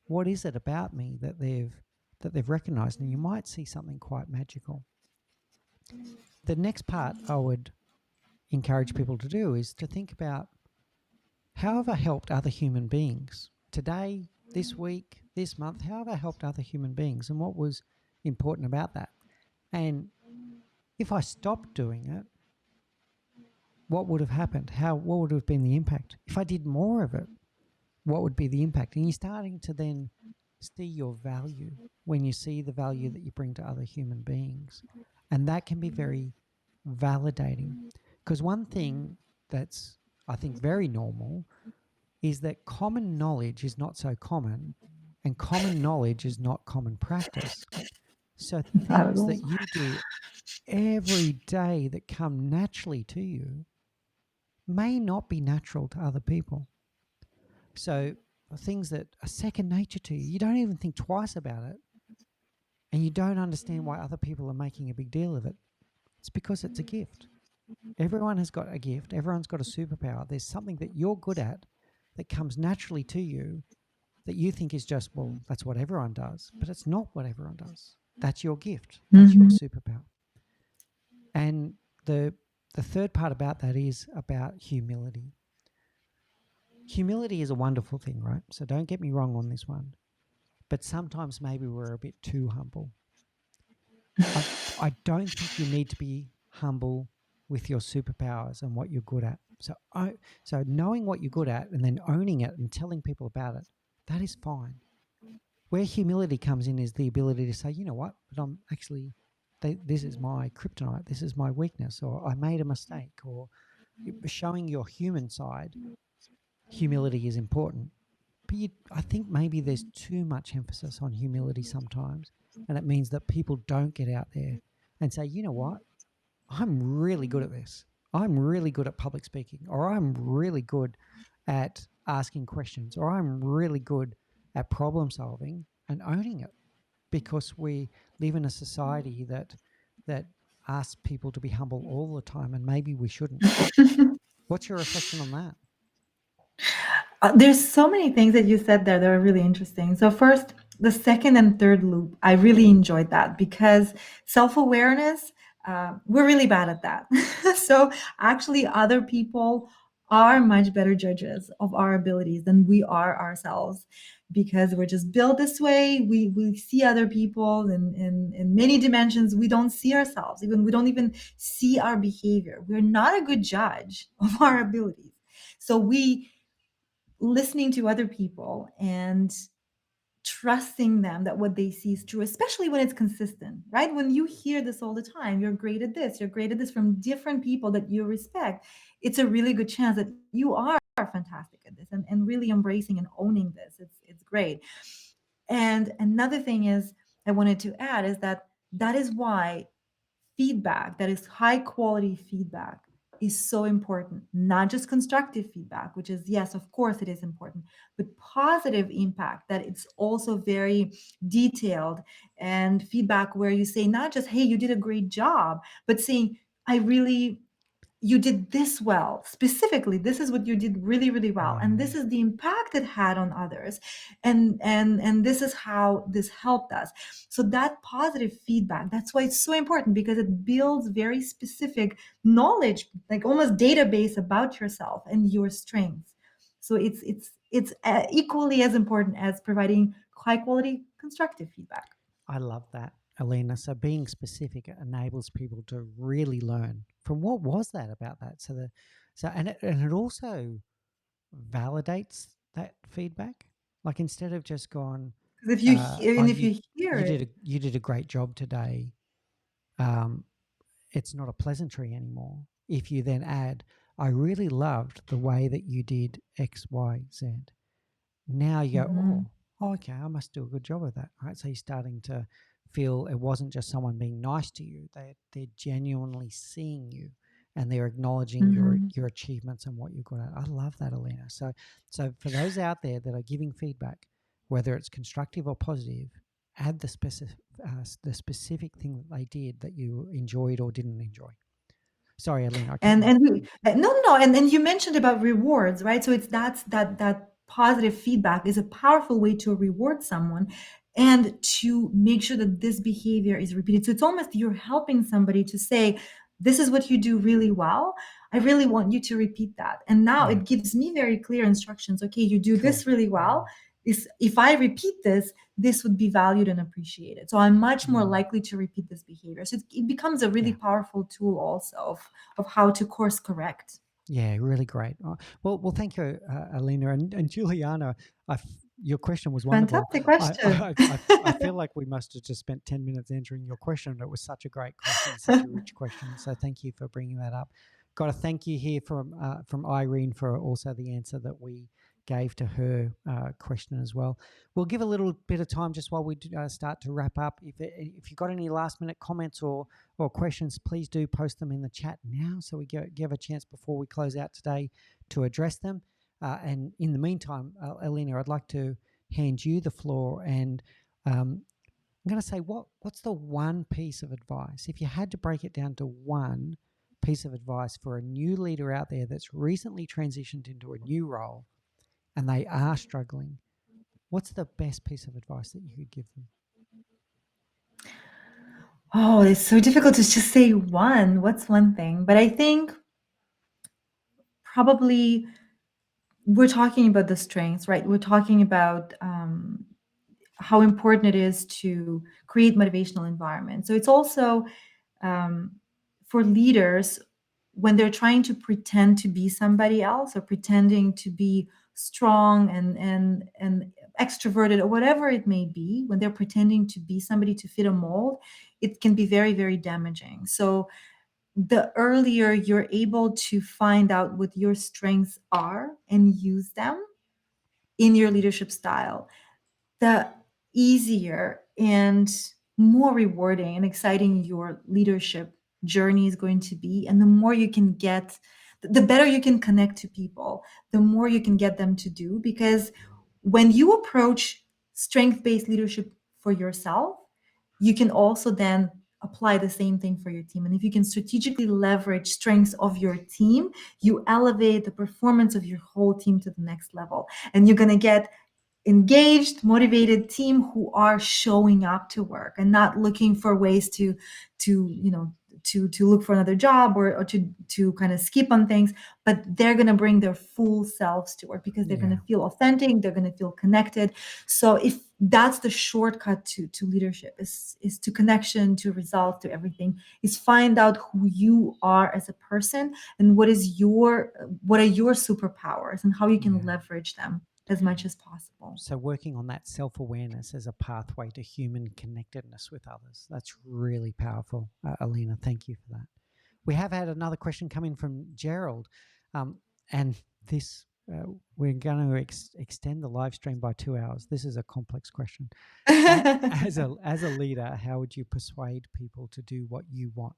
What is it about me that they've recognized? And you might see something quite magical. The next part I would encourage people to do is to think about, how have I helped other human beings today, this week, this month? How have I helped other human beings? And what was important about that? And if I stopped doing it, what would have happened? What would have been the impact? If I did more of it, what would be the impact? And you're starting to then see your value when you see the value that you bring to other human beings. And that can be very validating. Because one thing that's, I think, very normal is that common knowledge is not so common, and common knowledge is not common practice. So not at things all. that you do every day that come naturally to you may not be natural to other people. So things that are second nature to you, you don't even think twice about it, and you don't understand why other people are making a big deal of it. It's because it's a gift. Everyone has got a gift. Everyone's got a superpower. There's something that you're good at that comes naturally to you that you think is just, well, that's what everyone does. But it's not what everyone does. That's your gift. That's your Mhm. superpower. And the third part about that is about humility. Humility is a wonderful thing, right? So don't get me wrong on this one. But sometimes maybe we're a bit too humble. I've, I don't think you need to be humble with your superpowers and what you're good at. So knowing what you're good at and then owning it and telling people about it, that is fine. Where humility comes in is the ability to say, you know what, but I'm actually, this is my kryptonite, this is my weakness, or I made a mistake, or showing your human side. Humility is important, but I think maybe there's too much emphasis on humility sometimes, and it means that people don't get out there and say, you know what, I'm really good at this. I'm really good at public speaking, or I'm really good at asking questions, or I'm really good at problem solving and owning it, because we live in a society that asks people to be humble all the time, and maybe we shouldn't. What's your reflection on that? There's so many things that you said there that are really interesting. So first, the second and third loop, I really enjoyed that because self-awareness, we're really bad at that. So actually, other people are much better judges of our abilities than we are ourselves because we're just built this way. We see other people in many dimensions. We don't see ourselves. Even we don't even see our behavior. We're not a good judge of our abilities. So we listening to other people and trusting them that what they see is true, especially when it's consistent, right? When you hear this all the time, you're great at this, you're great at this from different people that you respect, it's a really good chance that you are fantastic at this and really embracing and owning this. It's great. And another thing is I wanted to add is that that is why feedback that is high quality feedback is so important, not just constructive feedback, which is, yes, of course it is important, but positive impact that it's also very detailed, and feedback where you say not just, hey, you did a great job, but saying, I really, you did this well, specifically this is what you did really really well, and Yeah, this is the impact it had on others, and this is how this helped us. So that positive feedback, that's why it's so important, because it builds very specific knowledge, like almost database about yourself and your strengths. So it's equally as important as providing high quality constructive feedback. I love that, Alena. So being specific enables people to really learn from what was that about that. And it also validates that feedback. Like, instead of just going, Because if you oh, and if you hear it, you did a great job today. Um, it's not a pleasantry anymore. If you then add, I really loved the way that you did X, Y, Z. Now you go, Mhm. oh, okay, I must do a good job of that. Right. So you're starting to feel it wasn't just someone being nice to you. They're genuinely seeing you, and they're acknowledging Mhm. your achievements and what you're good at. I love that, Alena. So for those out there that are giving feedback, whether it's constructive or positive, add the specific thing that they did that you enjoyed or didn't enjoy. Sorry, Alena, I cut you off. No, and you mentioned about rewards, right? So it's that positive feedback is a powerful way to reward someone and to make sure that this behavior is repeated. So it's almost you're helping somebody to say, this is what you do really well. I really want you to repeat that. And now Yeah, it gives me very clear instructions. Okay, you do cool. this really well. If I repeat this, this would be valued and appreciated. So I'm much more Mm, likely to repeat this behavior. So it becomes a really yeah. powerful tool also of how to course correct. Yeah, really great. Well, thank you, Alina and Juliana. Your question was wonderful. Fantastic I, question. I, I, I feel like we must have just spent 10 minutes answering your question. It was such a great question, such a rich question. So thank you for bringing that up. Got a thank you here from Irene for also the answer that we gave to her question as well. We'll give a little bit of time just while we start to wrap up. If you've got any last minute comments or questions, please do post them in the chat now, so we give a chance before we close out today to address them. And in the meantime, Alina, I'd like to hand you the floor, and I'm going to say, what's the one piece of advice, if you had to break it down to one piece of advice for a new leader out there that's recently transitioned into a new role and they are struggling, what's the best piece of advice that you could give them? Oh, it's so difficult to just say one. What's one thing? But I think probably we're talking about the strengths, right? We're talking about how important it is to create motivational environment. So it's also um, for leaders, when they're trying to pretend to be somebody else or pretending to be strong and extroverted or whatever it may be, when they're pretending to be somebody to fit a mold, it can be very, very damaging. So the earlier you're able to find out what your strengths are and use them in your leadership style, the easier and more rewarding and exciting your leadership journey is going to be. And the more you can get, the better you can connect to people, the more you can get them to do. Because when you approach strength based leadership for yourself, you can also then apply the same thing for your team. And if you can strategically leverage strengths of your team, you elevate the performance of your whole team to the next level. And you're going to get engaged, motivated team who are showing up to work and not looking for ways to look for another job or to kind of skip on things, but they're going to bring their full selves to work because they're going Yeah. to feel authentic, they're going to feel connected. So if that's the shortcut to leadership, is to connection, to results, to everything, is find out who you are as a person and what are your superpowers and how you can Yeah. leverage them as much as possible. So working on that self-awareness as a pathway to human connectedness with others. That's really powerful. Alena, thank you for that. We have had another question come in from Gerald. And this, we're going to extend the live stream by 2 hours. This is a complex question. As a leader, how would you persuade people to do what you want?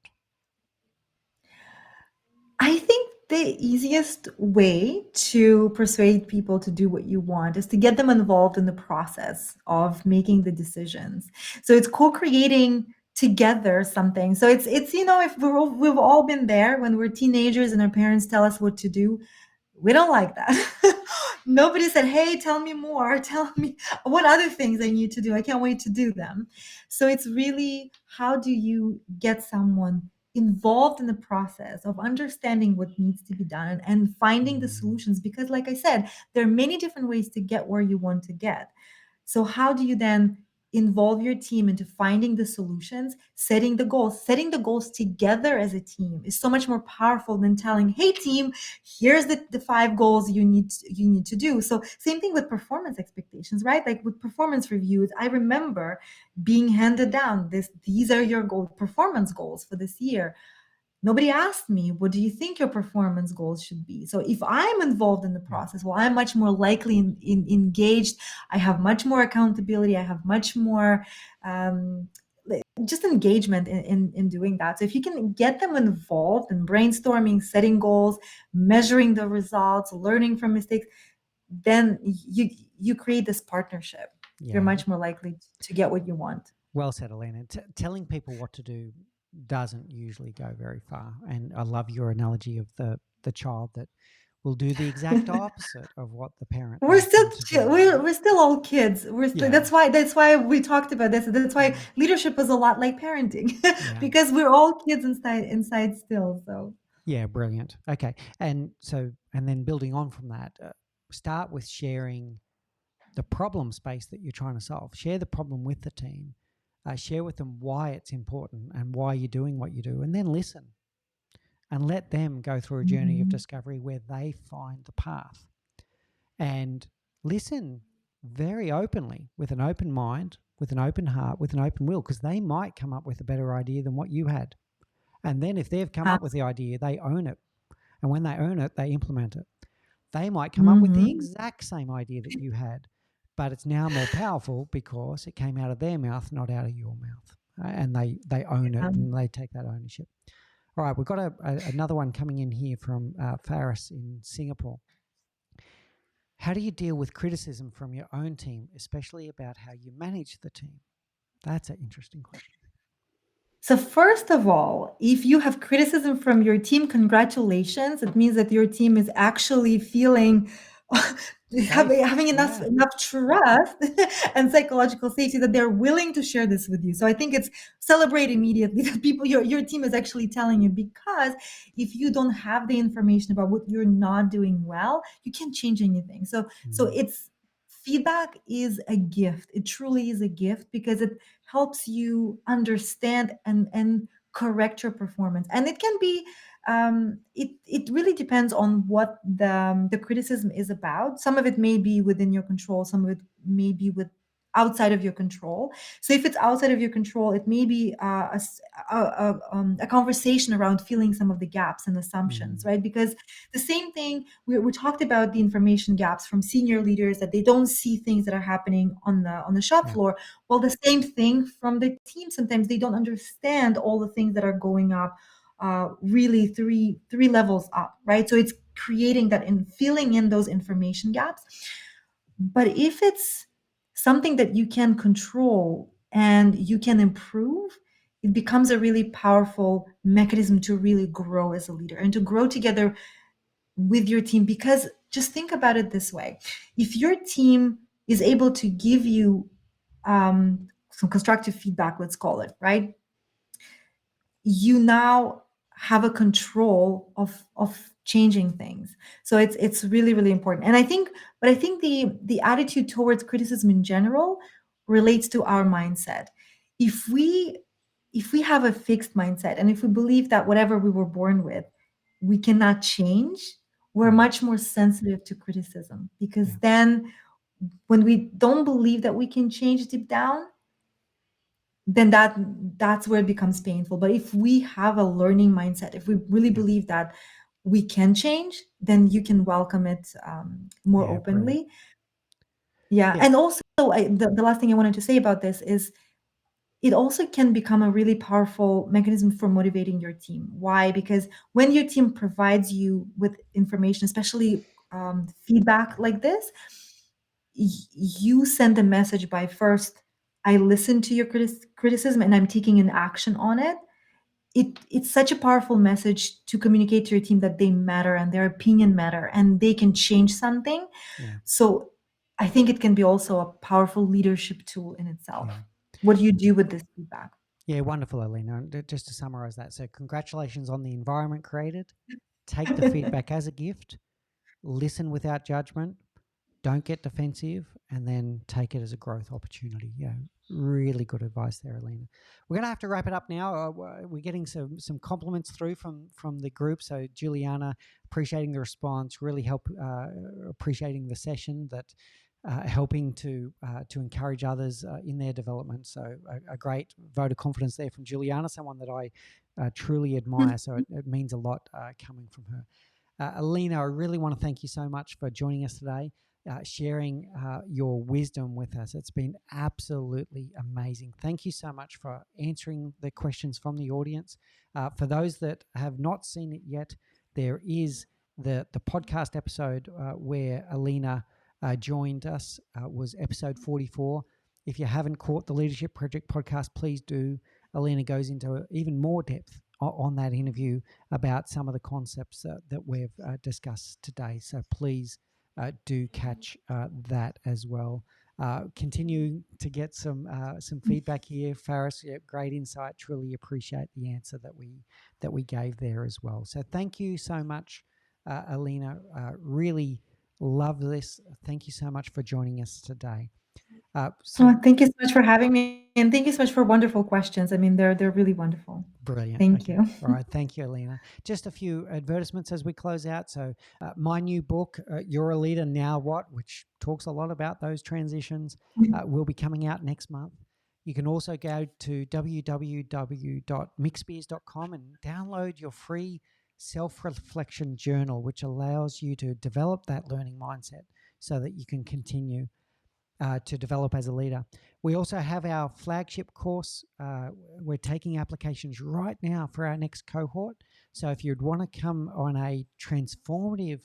I think the easiest way to persuade people to do what you want is to get them involved in the process of making the decisions. So it's co-creating together something. So it's if we've all been there when we're teenagers and our parents tell us what to do. We don't like that. Nobody said, hey, tell me more. Tell me what other things I need to do. I can't wait to do them. So it's really, how do you get someone involved in the process of understanding what needs to be done and finding the solutions? Because, like I said, there are many different ways to get where you want to get. So how do you then involve your team into finding the solutions, setting the goals? Setting the goals together as a team is so much more powerful than telling, hey team, here's the 5 goals you need to do. So same thing with performance expectations, right? Like with performance reviews, I remember being handed down these are your performance goals for this year. Nobody asked me, what do you think your performance goals should be? So if I'm involved in the Yeah. process, well, I'm much more likely engaged. I have much more accountability. I have much more just engagement in doing that. So if you can get them involved in brainstorming, setting goals, measuring the results, learning from mistakes, then you create this partnership. You're Yeah. much more likely to get what you want. Well said, Alena. Telling people what to do doesn't usually go very far. And I love your analogy of the child that will do the exact opposite of what the parent We're wants still them to do. we're still all kids. We're still, Yeah. that's why we talked about this. That's why Mm. leadership is a lot like parenting Yeah. because we're all kids inside still. So Yeah, brilliant. Okay. And then building on from that, start with sharing the problem space that you're trying to solve. Share the problem with the team. Share with them why it's important and why you're doing what you do, and then listen and let them go through a journey of mhm. discovery where they find the path. And listen very openly, with an open mind, with an open heart, with an open will, because they might come up with a better idea than what you had. And then if they've come up with the idea, they own it. And when they own it, they implement it. They might come up with the Mhm. exact same idea that you had, but it's now more powerful because it came out of their mouth, not out of your mouth. And they own it and they take that ownership. All right, we've got another one coming in here from Faris in Singapore. How do you deal with criticism from your own team, especially about how you manage the team? That's an interesting question. So first of all, if you have criticism from your team, congratulations. It means that your team is actually feeling Safe. having Yeah. enough trust and psychological safety that they're willing to share this with you. So I think it's celebrate immediately that people your team is actually telling you, because if you don't have the information about what you're not doing well, you can't change anything. So Mm. it's feedback is a gift. It truly is a gift because it helps you understand and correct your performance. And it can be it really depends on what the criticism is about. Some of it may be within your control, some of it may be with outside of your control. So if it's outside of your control, it may be a conversation around filling some of the gaps and assumptions, right? Because the same thing we talked about, the information gaps from senior leaders, that they don't see things that are happening on the shop Yeah. floor. Well, the same thing from the team. Sometimes they don't understand all the things that are going up, really three levels up, right? So it's creating that and filling in those information gaps. But if it's something that you can control and you can improve, it becomes a really powerful mechanism to really grow as a leader and to grow together with your team. Because just think about it this way: if your team is able to give you some constructive feedback, let's call it, right, you now have a control of changing things. So it's really really important. And I think, but I think the attitude towards criticism in general relates to our mindset. If we have a fixed mindset, and if we believe that whatever we were born with we cannot change, we're much more sensitive to criticism. Because Yeah. then when we don't believe that we can change deep down, then that's where it becomes painful. But if we have a learning mindset, if we really Yeah. believe that we can change, then you can welcome it more Yeah. Brilliant. openly. Yeah. Yeah. And also, the last thing I wanted to say about this is it also can become a really powerful mechanism for motivating your team. Why? Because when your team provides you with information, especially feedback like this, you send a message by, first, I listen to your criticism and I'm taking an action on it. It's such a powerful message to communicate to your team that they matter and their opinion matter and they can change something. Yeah. So I think it can be also a powerful leadership tool in itself. Yeah. What do you do with this feedback? Yeah. Wonderful, Alena. And just to summarize that, so congratulations on the environment created. Take the feedback as a gift. Listen without judgment. Don't get defensive, and then take it as a growth opportunity. Yeah, really good advice there, Alena. We're going to have to wrap it up now. We're getting some compliments through from the group. So Juliana, appreciating the response, really appreciating the session, that helping to encourage others in their development. So a great vote of confidence there from Juliana, someone that I truly admire. So it means a lot coming from her. Alena, I really want to thank you so much for joining us today, sharing your wisdom with us. It's been absolutely amazing. Thank you so much for answering the questions from the audience. For those that have not seen it yet, there is the podcast episode where Alena joined us, was episode 44. If you haven't caught the Leadership Project podcast, please do. Alena goes into even more depth on that interview about some of the concepts that we've discussed today. So please do catch that as well. Continue to get some feedback here, Faris. Yeah, great insight. Truly appreciate the answer that we gave there as well. So thank you so much, Alena. Really love this. Thank you so much for joining us today. So Oh, thank you so much for having me, and thank you so much for wonderful questions. I mean, they're really wonderful. brilliant. Thank Okay. you. All right. Thank you, Alena. Just a few advertisements as we close out. So, my new book, You're a Leader, Now What, which talks a lot about those transitions, will be coming out next month. You can also go to www.mixbeers.com and download your free self-reflection journal, which allows you to develop that learning mindset so that you can continue to develop as a leader. We also have our flagship course. We're taking applications right now for our next cohort. So if you'd want to come on a transformative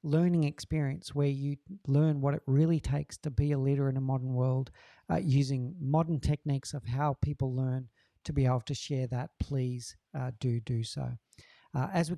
learning experience where you learn what it really takes to be a leader in a modern world, using modern techniques of how people learn to be able to share that, please do so. As we